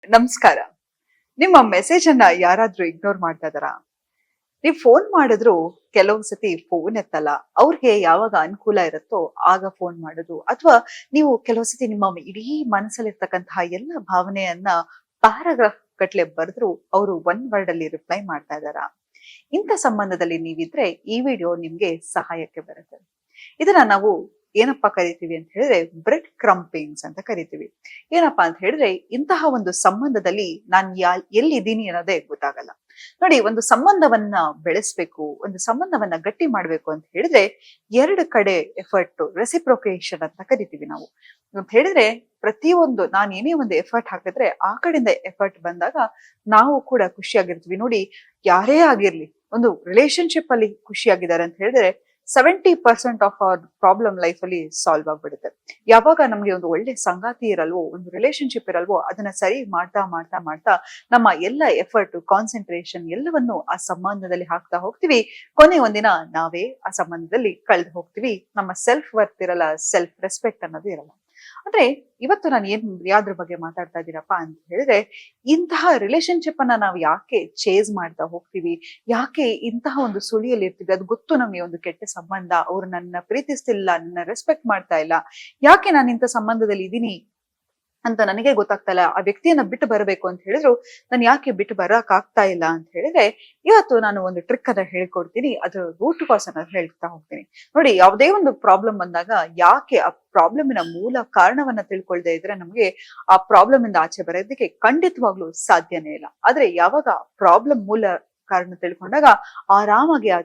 ನಮಸ್ಕಾರ. ನಿಮ್ಮ ಮೆಸೇಜ್ ಅನ್ನ ಯಾರಾದ್ರೂ ಇಗ್ನೋರ್ ಮಾಡ್ತಾ ಇದಾರಾ? ನೀವ್ ಫೋನ್ ಮಾಡಿದ್ರು ಕೆಲವು ಸತಿ ಫೋನ್ ಎತ್ತಲ್ಲ. ಅವ್ರಿಗೆ ಯಾವಾಗ ಅನುಕೂಲ ಇರುತ್ತೋ ಆಗ ಫೋನ್ ಮಾಡೋದು. ಅಥವಾ ನೀವು ಕೆಲವು ಸತಿ ನಿಮ್ಮ ಇಡೀ ಮನಸ್ಸಲ್ಲಿರ್ತಕ್ಕಂತಹ ಎಲ್ಲ ಭಾವನೆಯನ್ನ ಪ್ಯಾರಾಗ್ರಾಫ್ ಗಟ್ಲೆ ಬರೆದ್ರು ಅವರು ಒನ್ ವರ್ಡ್ ಅಲ್ಲಿ ರಿಪ್ಲೈ ಮಾಡ್ತಾ ಇದಾರಾ? ಇಂಥ ಸಂಬಂಧದಲ್ಲಿ ನೀವಿದ್ರೆ ಈ ವಿಡಿಯೋ ನಿಮ್ಗೆ ಸಹಾಯಕ್ಕೆ ಬರುತ್ತೆ. ಇದನ್ನ ನಾವು ಏನಪ್ಪಾ ಕರಿತೀವಿ ಅಂತ ಹೇಳಿದ್ರೆ ಬ್ರೆಡ್ ಕ್ರಂಪಿಂಗ್ಸ್ ಅಂತ ಕರಿತೀವಿ. ಏನಪ್ಪಾ ಅಂತ ಹೇಳಿದ್ರೆ ಇಂತಹ ಒಂದು ಸಂಬಂಧದಲ್ಲಿ ನಾನು ಎಲ್ಲಿದ್ದೀನಿ ಅನ್ನೋದೇ ಗೊತ್ತಾಗಲ್ಲ. ನೋಡಿ, ಒಂದು ಸಂಬಂಧವನ್ನ ಬೆಳೆಸ್ಬೇಕು, ಒಂದು ಸಂಬಂಧವನ್ನ ಗಟ್ಟಿ ಮಾಡ್ಬೇಕು ಅಂತ ಹೇಳಿದ್ರೆ ಎರಡು ಕಡೆ ಎಫರ್ಟ್, ರೆಸಿಪ್ರೊಕೇಶನ್ ಅಂತ ಕರಿತೀವಿ ನಾವು. ಅಂತ ಹೇಳಿದ್ರೆ ಪ್ರತಿಯೊಂದು ನಾನು ಏನೇ ಒಂದು ಎಫರ್ಟ್ ಹಾಕಿದ್ರೆ ಆ ಕಡೆಯಿಂದ ಎಫರ್ಟ್ ಬಂದಾಗ ನಾವು ಕೂಡ ಖುಷಿಯಾಗಿರ್ತೀವಿ. ನೋಡಿ, ಯಾರೇ ಆಗಿರ್ಲಿ ಒಂದು ರಿಲೇಶನ್ಶಿಪ್ ಅಲ್ಲಿ ಖುಷಿಯಾಗಿದ್ದಾರೆ ಅಂತ ಹೇಳಿದ್ರೆ 70% ಆಫ್ ಅವರ್ ಪ್ರಾಬ್ಲಮ್ ಲೈಫ್ ಅಲ್ಲಿ ಸಾಲ್ವ್ ಆಗ್ಬಿಡುತ್ತೆ. ಯಾವಾಗ ನಮ್ಗೆ ಒಂದು ಒಳ್ಳೆ ಸಂಗಾತಿ ಇರಲ್ವೋ, ಒಂದು ರಿಲೇಶನ್ಶಿಪ್ ಇರಲ್ವೋ, ಅದನ್ನ ಸರಿ ಮಾಡ್ತಾ ಮಾಡ್ತಾ ಮಾಡ್ತಾ ನಮ್ಮ ಎಲ್ಲ ಎಫರ್ಟ್, ಕಾನ್ಸಂಟ್ರೇಷನ್ ಎಲ್ಲವನ್ನು ಆ ಸಂಬಂಧದಲ್ಲಿ ಹಾಕ್ತಾ ಹೋಗ್ತೀವಿ. ಕೊನೆ ಒಂದಿನ ನಾವೇ ಆ ಸಂಬಂಧದಲ್ಲಿ ಕಳೆದು ಹೋಗ್ತೀವಿ. ನಮ್ಮ ಸೆಲ್ಫ್ ವರ್ತ್ ಇರಲ್ಲ, ಸೆಲ್ಫ್ ರೆಸ್ಪೆಕ್ಟ್ ಅನ್ನೋದು ಇರಲ್ಲ. ಅಂದ್ರೆ ಇವತ್ತು ನಾನು ಯಾವ್ದ್ರ ಬಗ್ಗೆ ಮಾತಾಡ್ತಾ ಇದ್ದೀನಪ್ಪಾ ಅಂತ ಹೇಳಿದ್ರೆ, ಇಂತಹ ರಿಲೇಶನ್ಶಿಪ್ ಅನ್ನ ನಾವು ಯಾಕೆ ಚೇಸ್ ಮಾಡ್ತಾ ಹೋಗ್ತೀವಿ, ಯಾಕೆ ಇಂತಹ ಒಂದು ಸುಳಿಯಲ್ಲಿ ಇರ್ತೀವಿ, ಅದು ಗೊತ್ತು ನಮಗೆ ಒಂದು ಕೆಟ್ಟ ಸಂಬಂಧ, ಅವ್ರು ನನ್ನ ಪ್ರೀತಿಸ್ತಿಲ್ಲ, ನನ್ನ ರೆಸ್ಪೆಕ್ಟ್ ಮಾಡ್ತಾ ಇಲ್ಲ, ಯಾಕೆ ನಾನು ಇಂಥ ಸಂಬಂಧದಲ್ಲಿ ಇದೀನಿ ಅಂತ ನನಗೆ ಗೊತ್ತಾಗ್ತಾ ಇಲ್ಲ, ಆ ವ್ಯಕ್ತಿಯನ್ನ ಬಿಟ್ಟು ಬರಬೇಕು ಅಂತ ಹೇಳಿದ್ರು ನಾನು ಯಾಕೆ ಬಿಟ್ಟು ಬರಕ್ ಆಗ್ತಾ ಇಲ್ಲ ಅಂತ ಹೇಳಿದ್ರೆ, ಇವತ್ತು ನಾನು ಒಂದು ಟ್ರಿಕ್ ಅನ್ನ ಹೇಳ್ಕೊಡ್ತೀನಿ. ಅದ್ರ ರೂಟ್ ಕಾಸ್ ಅನ್ನ ಹೇಳ್ತಾ ಹೋಗ್ತೀನಿ. ನೋಡಿ, ಯಾವುದೇ ಒಂದು ಪ್ರಾಬ್ಲಮ್ ಬಂದಾಗ ಯಾಕೆ ಆ ಪ್ರಾಬ್ಲಮಿನ ಮೂಲ ಕಾರಣವನ್ನ ತಿಳ್ಕೊಳ್ದೆ ಇದ್ರೆ ನಮ್ಗೆ ಆ ಪ್ರಾಬ್ಲಮ್ ಇಂದ ಆಚೆ ಬರೋದಕ್ಕೆ ಖಂಡಿತವಾಗ್ಲೂ ಸಾಧ್ಯನೇ ಇಲ್ಲ. ಆದ್ರೆ ಯಾವಾಗ ಪ್ರಾಬ್ಲಮ್ ಮೂಲ ಕಾರಣ ತಿಳ್ಕೊಂಡಾಗ ಆರಾಮಾಗಿ ಆ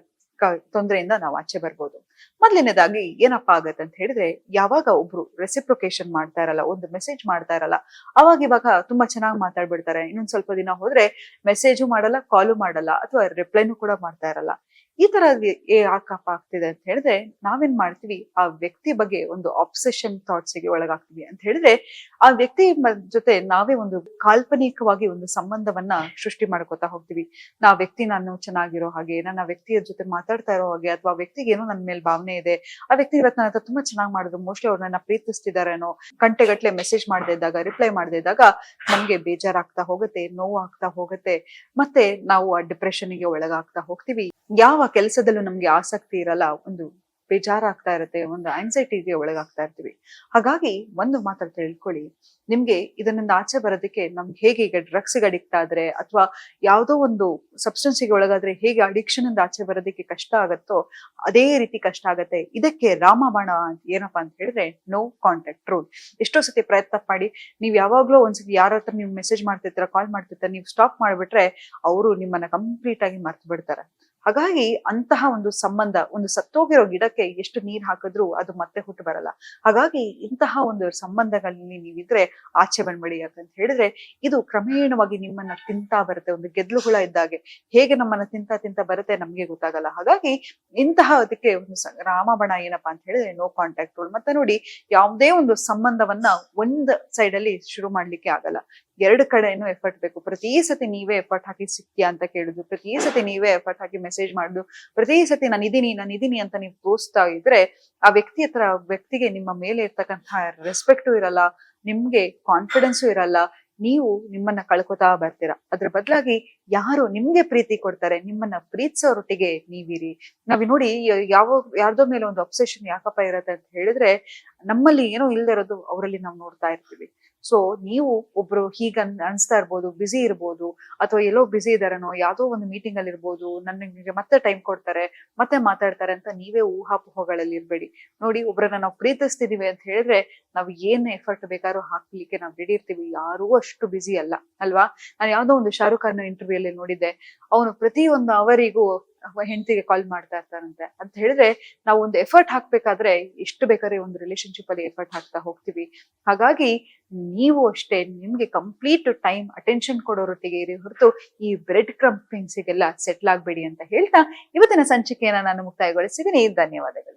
ತೊಂದರೆಯಿಂದ ನಾವು ಆಚೆ ಬರ್ಬೋದು. ಮೊದಲನೇದಾಗಿ ಏನಪ್ಪಾ ಆಗತ್ತೆ ಅಂತ ಹೇಳಿದ್ರೆ, ಯಾವಾಗ ಒಬ್ರು ರೆಸಿಪ್ರೊಕೇಶನ್ ಮಾಡ್ತಾ ಇರಲ್ಲ, ಒಂದು ಮೆಸೇಜ್ ಮಾಡ್ತಾ ಇರಲ್ಲ, ಅವಾಗ ಇವಾಗ ತುಂಬಾ ಚೆನ್ನಾಗಿ ಮಾತಾಡ್ಬಿಡ್ತಾರೆ. ಇನ್ನೊಂದ್ ಸ್ವಲ್ಪ ದಿನ ಹೋದ್ರೆ ಮೆಸೇಜು ಮಾಡಲ್ಲ, ಕಾಲು ಮಾಡಲ್ಲ, ಅಥವಾ ರಿಪ್ಲೈನು ಕೂಡ ಮಾಡ್ತಾ ಇರಲ್ಲ. ಈ ತರ ಯಾಕಪ್ಪ ಆಗ್ತಿದೆ ಅಂತ ಹೇಳಿದ್ರೆ, ನಾವೇನ್ ಮಾಡ್ತೀವಿ, ಆ ವ್ಯಕ್ತಿ ಬಗ್ಗೆ ಒಂದು ಆಬ್ಸೆಷನ್ ಥಾಟ್ಸ್ ಗೆ ಒಳಗಾಗ್ತೀವಿ. ಅಂತ ಹೇಳಿದ್ರೆ ಆ ವ್ಯಕ್ತಿ ಜೊತೆ ನಾವೇ ಒಂದು ಕಾಲ್ಪನಿಕವಾಗಿ ಒಂದು ಸಂಬಂಧವನ್ನ ಸೃಷ್ಟಿ ಮಾಡ್ಕೊತಾ ಹೋಗ್ತೀವಿ. ವ್ಯಕ್ತಿ ನಾನು ಚೆನ್ನಾಗಿರೋ ಹಾಗೆ, ನನ್ನ ವ್ಯಕ್ತಿಯ ಜೊತೆ ಮಾತಾಡ್ತಾ ಇರೋ ಹಾಗೆ, ಅಥವಾ ವ್ಯಕ್ತಿಗೆ ಏನೋ ನನ್ನ ಮೇಲೆ ಭಾವನೆ ಇದೆ, ಆ ವ್ಯಕ್ತಿ ಇವತ್ತು ನನ್ನ ಹತ್ರ ತುಂಬಾ ಚೆನ್ನಾಗಿ ಮಾಡಿದ್ರು, ಮೋಸ್ಟ್ಲಿ ಅವ್ರು ನನ್ನ ಪ್ರೀತಿಸ್ತಿದಾರೇನೋ, ಗಂಟೆಗಟ್ಲೆ ಮೆಸೇಜ್ ಮಾಡದೇ ಇದ್ದಾಗ, ರಿಪ್ಲೈ ಮಾಡದೇ ಇದ್ದಾಗ ನಮ್ಗೆ ಬೇಜಾರಾಗ್ತಾ ಹೋಗುತ್ತೆ, ನೋವು ಆಗ್ತಾ ಹೋಗುತ್ತೆ, ಮತ್ತೆ ನಾವು ಆ ಡಿಪ್ರೆಷನ್ಗೆ ಒಳಗಾಗ್ತಾ ಹೋಗ್ತೀವಿ. ಯಾವ ಕೆಲಸದಲ್ಲೂ ನಮ್ಗೆ ಆಸಕ್ತಿ ಇರಲ್ಲ, ಒಂದು ಬೇಜಾರಾಗ್ತಾ ಇರುತ್ತೆ, ಒಂದು ಆಂಗ್ಸೈಟಿಗೆ ಒಳಗಾಗ್ತಾ ಇರ್ತೀವಿ. ಹಾಗಾಗಿ ಒಂದು ಮಾತ್ರ ತಿಳ್ಕೊಳ್ಳಿ, ನಿಮ್ಗೆ ಇದರಿಂದ ಆಚೆ ಬರೋದಕ್ಕೆ ನಮ್ಗೆ ಹೇಗೆ ಈಗ ಡ್ರಗ್ಸ್ ಗೆ ಅಡಿಕ್ಟ್ ಆದ್ರೆ, ಅಥವಾ ಯಾವುದೋ ಒಂದು ಸಬ್ಸ್ಟೆನ್ಸ್ ಗೆ ಒಳಗಾದ್ರೆ ಹೇಗೆ ಅಡಿಕ್ಷನ್ ಇಂದ ಆಚೆ ಬರೋದಕ್ಕೆ ಕಷ್ಟ ಆಗತ್ತೋ ಅದೇ ರೀತಿ ಕಷ್ಟ ಆಗತ್ತೆ. ಇದಕ್ಕೆ ರಾಮಬಾಣ ಏನಪ್ಪಾ ಅಂತ ಹೇಳಿದ್ರೆ ನೋ ಕಾಂಟ್ಯಾಕ್ಟ್ ರೂಲ್. ಎಷ್ಟೋ ಸತಿ ಪ್ರಯತ್ನ ಮಾಡಿ ನೀವ್ ಯಾವಾಗ್ಲೂ ಒಂದ್ಸತಿ ಯಾರ ಹತ್ರ ನೀವು ಮೆಸೇಜ್ ಮಾಡ್ತಿರ್ತೀರ, ಕಾಲ್ ಮಾಡ್ತಿರ್ತೀರ, ನೀವು ಸ್ಟಾಪ್ ಮಾಡ್ಬಿಟ್ರೆ ಅವರು ನಿಮ್ಮನ್ನ ಕಂಪ್ಲೀಟ್ ಆಗಿ ಮರ್ತು ಬಿಡ್ತಾರೆ. ಹಾಗಾಗಿ ಅಂತಹ ಒಂದು ಸಂಬಂಧ, ಒಂದು ಸತ್ತೋಗಿರೋ ಗಿಡಕ್ಕೆ ಎಷ್ಟು ನೀರ್ ಹಾಕಿದ್ರು ಅದು ಮತ್ತೆ ಹುಟ್ಟು ಬರಲ್ಲ. ಹಾಗಾಗಿ ಇಂತಹ ಒಂದು ಸಂಬಂಧಗಳಲ್ಲಿ ನೀವಿದ್ರೆ ಆಚೆ ಬಂದ್ಬಿಡಿ. ಯಾಕಂತ ಹೇಳಿದ್ರೆ ಇದು ಕ್ರಮೇಣವಾಗಿ ನಿಮ್ಮನ್ನ ತಿಂತಾ ಬರುತ್ತೆ, ಒಂದು ಗೆದ್ಲು ಹುಳ ಇದ್ದಾಗೆ. ಹೇಗೆ ನಮ್ಮನ್ನ ತಿಂತಾ ಬರುತ್ತೆ ನಮ್ಗೆ ಗೊತ್ತಾಗಲ್ಲ. ಹಾಗಾಗಿ ಇಂತಹ ಅದಕ್ಕೆ ಒಂದು ರಾಮಬಣ ಏನಪ್ಪಾ ಅಂತ ಹೇಳಿದ್ರೆ ನೋ ಕಾಂಟ್ಯಾಕ್ಟ್ ರೂಲ್. ಮತ್ತೆ ನೋಡಿ, ಯಾವುದೇ ಒಂದು ಸಂಬಂಧವನ್ನ ಒಂದ್ ಸೈಡ್ ಅಲ್ಲಿ ಶುರು ಮಾಡ್ಲಿಕ್ಕೆ ಆಗಲ್ಲ. ಎರಡು ಕಡೆನೂ ಎಫರ್ಟ್ ಬೇಕು. ಪ್ರತಿ ಸತಿ ನೀವೇ ಎಫರ್ಟ್ ಹಾಕಿ ಸಿಕ್ತಿಯಾ ಅಂತ ಕೇಳುದು, ಪ್ರತಿ ಸತಿ ನೀವೇ ಎಫರ್ಟ್ ಹಾಕಿ ಮೆಸೇಜ್ ಮಾಡುದು, ಪ್ರತಿ ಸತಿ ನಾನು ಇದೀನಿ ಅಂತ ನೀವು ತೋರಿಸ್ತಾ ಇದ್ರೆ ಆ ವ್ಯಕ್ತಿಗೆ ನಿಮ್ಮ ಮೇಲೆ ಇರ್ತಕ್ಕಂತಹ ರೆಸ್ಪೆಕ್ಟು ಇರಲ್ಲ, ನಿಮ್ಗೆ ಕಾನ್ಫಿಡೆನ್ಸು ಇರಲ್ಲ, ನೀವು ನಿಮ್ಮನ್ನ ಕಳ್ಕೊತಾ ಬರ್ತೀರಾ. ಅದ್ರ ಬದಲಾಗಿ ಯಾರು ನಿಮ್ಗೆ ಪ್ರೀತಿ ಕೊಡ್ತಾರೆ, ನಿಮ್ಮನ್ನ ಪ್ರೀತಿಸೋರೊಟ್ಟಿಗೆ ನೀವಿರಿ. ನೋಡಿ, ಯಾರ್ದೋ ಮೇಲೆ ಒಂದು ಅಬ್ಸೆಷನ್ ಯಾಕಪ್ಪ ಇರತ್ತೆ ಅಂತ ಹೇಳಿದ್ರೆ, ನಮ್ಮಲ್ಲಿ ಏನೋ ಇಲ್ದೇ ಇರೋದು ಅವರಲ್ಲಿ ನಾವು ನೋಡ್ತಾ ಇರ್ತೀವಿ. ಸೊ ನೀವು ಒಬ್ರು ಹೀಗ ಅನ್ಸ್ತಾ ಇರ್ಬೋದು, ಬಿಸಿ ಇರ್ಬೋದು, ಅಥವಾ ಎಲ್ಲೋ ಬಿಸಿ ಇದಾರೇನೋ, ಯಾವ್ದೋ ಒಂದು ಮೀಟಿಂಗ್ ಅಲ್ಲಿ ಇರ್ಬೋದು, ನನಗೆ ಮತ್ತೆ ಟೈಮ್ ಕೊಡ್ತಾರೆ, ಮತ್ತೆ ಮಾತಾಡ್ತಾರೆ ಅಂತ ನೀವೇ ಊಹಾಪೋಹಗಳಲ್ಲಿ ಇರ್ಬೇಡಿ. ನೋಡಿ, ಒಬ್ರನ್ನ ನಾವು ಪ್ರೀತಿಸ್ತಿದೀವಿ ಅಂತ ಹೇಳಿದ್ರೆ ನಾವು ಏನ್ ಎಫರ್ಟ್ ಬೇಕಾದ್ರೂ ಹಾಕ್ಲಿಕ್ಕೆ ನಾವು ರೆಡಿ ಇರ್ತೀವಿ. ಯಾರೂ ಅಷ್ಟು ಬಿಸಿ ಅಲ್ಲ ಅಲ್ವಾ? ನಾನು ಯಾವ್ದೋ ಒಂದು ಶಾರುಖ್ ಖಾನ್ ಇಂಟರ್ವ್ಯೂ ಅಲ್ಲಿ ನೋಡಿದ್ದೆ, ಅವನು ಪ್ರತಿ ಒಂದು ಅವರಿಗೂ ಹೆಂಡತಿಗೆ ಕಾಲ್ ಮಾಡ್ತಾ ಇರ್ತಾರಂತೆ. ಅಂತ ಹೇಳಿದ್ರೆ ನಾವು ಒಂದು ಎಫರ್ಟ್ ಹಾಕ್ಬೇಕಾದ್ರೆ ಎಷ್ಟು ಬೇಕಾದ್ರೆ ಒಂದು ರಿಲೇಶನ್ಶಿಪ್ ಅಲ್ಲಿ ಎಫರ್ಟ್ ಹಾಕ್ತಾ ಹೋಗ್ತೀವಿ. ಹಾಗಾಗಿ ನೀವು ಅಷ್ಟೇ ನಿಮ್ಗೆ ಕಂಪ್ಲೀಟ್ ಟೈಮ್ ಅಟೆನ್ಷನ್ ಕೊಡೋರೊಟ್ಟಿಗೆ ಇರಿ ಹೊರತು ಈ ಬ್ರೆಡ್ ಕ್ರಂಪಿಂಗ್ಸಿಗೆಲ್ಲ ಸೆಟ್ಲ್ ಆಗ್ಬೇಡಿ ಅಂತ ಹೇಳ್ತಾ ಇವತ್ತಿನ ಸಂಚಿಕೆಯನ್ನ ನಾನು ಮುಕ್ತಾಯಗೊಳಿಸಿದ್ದೀನಿ. ಧನ್ಯವಾದಗಳು.